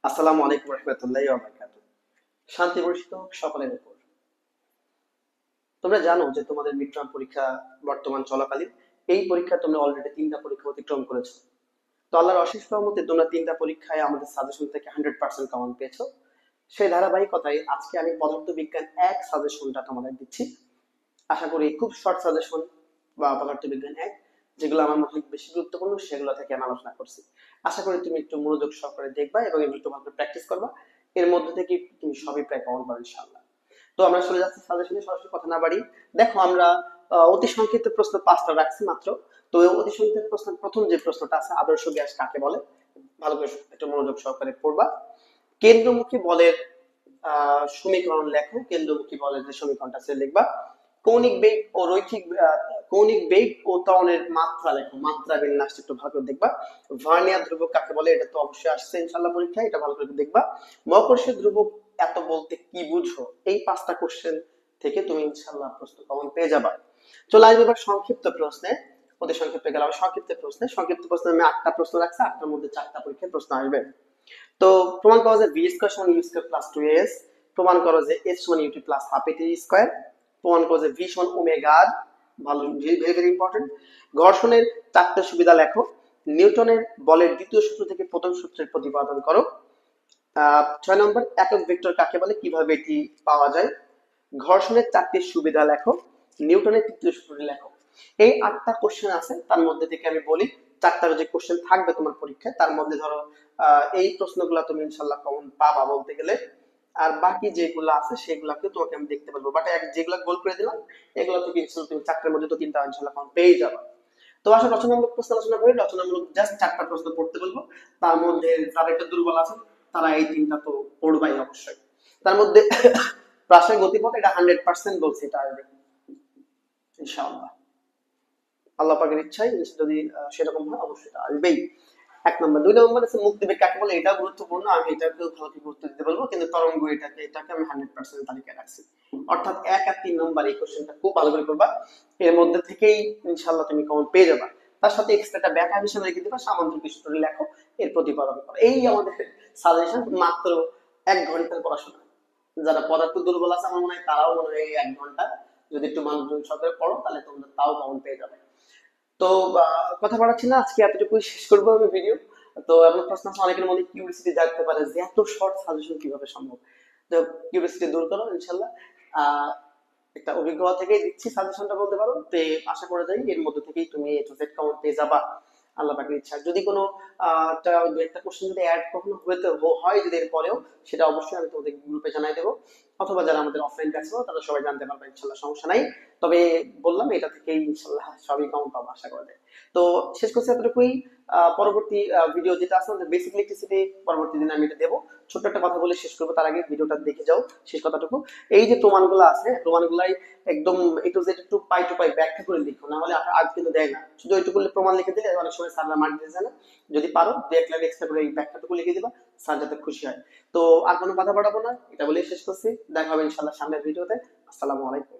আসসালামু আলাইকুম রহমতুল্লাহি ওয়া বারাকাতুহু। শান্তি বর্ষিত হোক সকলের উপর। তোমরা জানো যে তোমাদের মিড টার্ম পরীক্ষা বর্তমান চলাকালীন। এই পরীক্ষা তোমরা অলরেডি তিনটা পরীক্ষা অতিক্রম করেছো। তো আল্লাহর অশেষ রহমতে তোমরা তিনটা পরীক্ষায় আমাদের সাজেশন থেকে 100% কমন পেয়েছো। সেই ধারাবাহিকতায় আজকে আমি পদার্থ বিজ্ঞান এক সাজেশনটা তোমাদের দিচ্ছি। আশা করি খুব শর্ট সাজেশন বা পদার্থ বিজ্ঞান এক, যেগুলো আমার মনে হয় বেশি গুরুত্বপূর্ণ, সেগুলো থেকে আমি আলোচনা করছি। আশা করি তুমি একটু মনোযোগ সহকারে দেখবা এবং এগুলো একটু ভালো প্র্যাকটিস করবা। এর মধ্যে থেকে তুমি সবই প্রায় কমন পাবে ইনশাআল্লাহ। তো আমরা চলে যাচ্ছি সাজেশনে, সরাসরি কথা না বাড়ি। দেখো আমরা অতি সংক্ষিপ্ত প্রশ্ন 5টা রাখছি মাত্র। তো অতি সংক্ষিপ্ত প্রশ্ন প্রথম যে প্রশ্নটা আছে, আদর্শ গ্যাস কাকে বলে? ভালো করে একটু মনোযোগ সহকারে পড়বা। কেন্দ্রমুখী বলের সমীকরণ লেখো। কেন্দ্রমুখী বলের যে সমীকরণটা আছে লিখবা। কৌণিক বেগ ও রৈখিক কৌণিক বেগ ও ত্বরণের মাত্রা লেখো। মাত্রা বিন্যাসটা একটু ভালো করে দেখবা। ভার্নিয়ার ধ্রুবক কাকে বলে? এটা তো অবশ্যই আসছে ইনশাআল্লাহ পরীক্ষায়, এটা ভালো করে দেখবা। মহাকর্ষীয় ধ্রুবক এত বলতে কি বুঝো? এই 5টা কোশ্চেন থেকে তুমি ইনশাআল্লাহ প্রশ্ন কমন পেয়ে যাবা। চলে আসবে এবার সংক্ষিপ্ত প্রশ্নে। অতি সংক্ষিপ্ত গেলাম সংক্ষিপ্ত প্রশ্নে। সংক্ষিপ্ত প্রশ্নে আমি 8টা প্রশ্ন রাখছি, 8টার মধ্যে 4টা পরীক্ষায় প্রশ্ন আসবে। তো প্রমাণ করো যে বি স্কয়ার সমান ইউ স্কয়ার প্লাস 2as। প্রমাণ করো যে এস সমান ইউটি প্লাস হাফ এটি স্কয়ার। প্রমাণ করো যে ভি সমান ওমেগা আর। ভালো, ভেরি ভেরি ইম্পর্টেন্ট। ঘর্ষণের 4টে সুবিধা লেখো। নিউটনের বলের দ্বিতীয় সূত্র থেকে প্রথম সূত্রের প্রতিপাদন করো। 6 নম্বর, একক ভেক্টর কাকে বলে, কিভাবে এটি পাওয়া যায়? ঘর্ষণের 4টি সুবিধা লেখো। নিউটনের তৃতীয় সূত্রটি লেখো। এই 8টা কোশ্চেন আছে, তার মধ্যে থেকে আমি বলি 4টা যে কোশ্চেন থাকবে তোমার পরীক্ষায়, তার মধ্যে ধরো এই প্রশ্নগুলো তুমি ইনশাআল্লাহ কমন পাবা বলতে গেলে। আর বাকি যেগুলো আছে সেগুলোকে তোমাকে আমি দেখতে পারবো, বাট যেগুলো গোল করে দিলাম এগুলো থেকে ইনশাআল্লাহ তুমি 4টার মধ্যে তো 3টা ইনশাআল্লাহ কমন পেয়ে যাবে। তো আসলে রচনামূলক প্রশ্ন আলোচনা করি। রচনামূলক জাস্ট 4টা প্রশ্ন পড়তে বলবো। তার মধ্যে যারা একটু দুর্বল আছে তারা এই 3টা তো পড়বাই অবশ্যই। তার মধ্যে প্রাসঙ্গিক গতিপথ, এটা 100% বলছি, এটা আসবে ইনশাআল্লাহ। আল্লাহ পাকের ইচ্ছায় যদি সেরকম হয় অবশ্যই এটা আসবেই। 1 নম্বর। 2 নম্বর আছে মুক্তিবেগ কাকে বলে? এটা গুরুত্বপূর্ণ, আমি এটাকেও ভালো করে গুরুত্ব দিতে বলবো, কিন্তু তরঙ্গ এটাকে আমি 100% তালিকায় রাখছি। অর্থাৎ 1 আর 3 নম্বর এই কোশ্চেনটা খুব ভালো করে করবা। এর মধ্যে থেকেই ইনশাআল্লাহ তুমি কমন পেয়ে যাবা। তার সাথে এক্সট্রা একটা ব্যাখ্যা হিসেবে রেখে দিবা, সামান্তরিক সূত্র লেখো, এর প্রতিপাদন করো। এই আমাদের সাজেশন, মাত্র 1 ঘন্টার পড়াশোনা। যারা পদার্থ দুর্বল আছে আমার মনে হয় তারাও মনে হয় এই 1 ঘন্টা যদি একটু মনোযোগ সহকারে পড়ো তাহলে তোমরা তাও কমন পেয়ে যাবে। তো কথা বাড়াচ্ছি না, আজকে এতটুকুই শেষ করবো আমি ভিডিও। তো এমন প্রশ্ন আছে অনেকের মধ্যে কিউরিসিটি জাগতে পারে যে এত শর্ট সাজেশন কিভাবে সম্ভব। তো কিউরিসিটি দূর করো ইনশাল্লাহ। একটা অভিজ্ঞতা থেকেই দিচ্ছি সাজেশনটা বলতে পারো। তো আশা করে যাই এর মধ্যে থেকেই তুমি এ টু জেড কমন পেয়ে যাবা আল্লাহ পাকের ইচ্ছা। যদি কোনো একটা কোশ্চেন যদি অ্যাড কখনো হতে হয় যদি এর পরেও, সেটা অবশ্যই আমি তোমাদের গ্রুপে জানাই দেবো, অথবা যারা আমাদের অফলাইন ব্যাচ হবে তারা সবাই জানতে পারবে ইনশাল্লাহ, সমস্যা নাই। তবে বললাম এটা থেকেই ইনশাল্লাহ সবই কমন পাবো আশা করা যায়। তো শেষ করছি এতটুকুই। পরবর্তী ভিডিও যেটা আছে আমাদের বেসিক ইলেকট্রিসিটি, পরবর্তী দিনে আমি এটা দেবো। ছোট্ট একটা কথা বলে শেষ করবো, তার আগে ভিডিওটা দেখে যাও শেষ কথাটুকু। এই যে প্রমাণগুলো আছে, প্রমাণগুলাই একদম এ টু জেড একটু পাই টু পাই ব্যাখ্যা করে লিখো, না হলে আজ কিন্তু দেয় না। শুধু এইটুকু প্রমাণ লিখে দিলে অনেক সময় স্যাররা মার্ক দিতে চায় না। যদি পারো 2-1 লাইন এক্সট্রা করে এই ব্যাখ্যাটুকু লিখে দিবা, স্যার যাতে খুশি হয়। তো আর কোনো কথা বাড়াবো না, এটা বলেই শেষ করছি। দেখা হবে ইনশাল্লাহ সামনের ভিডিওতে। আসসালামু আলাইকুম।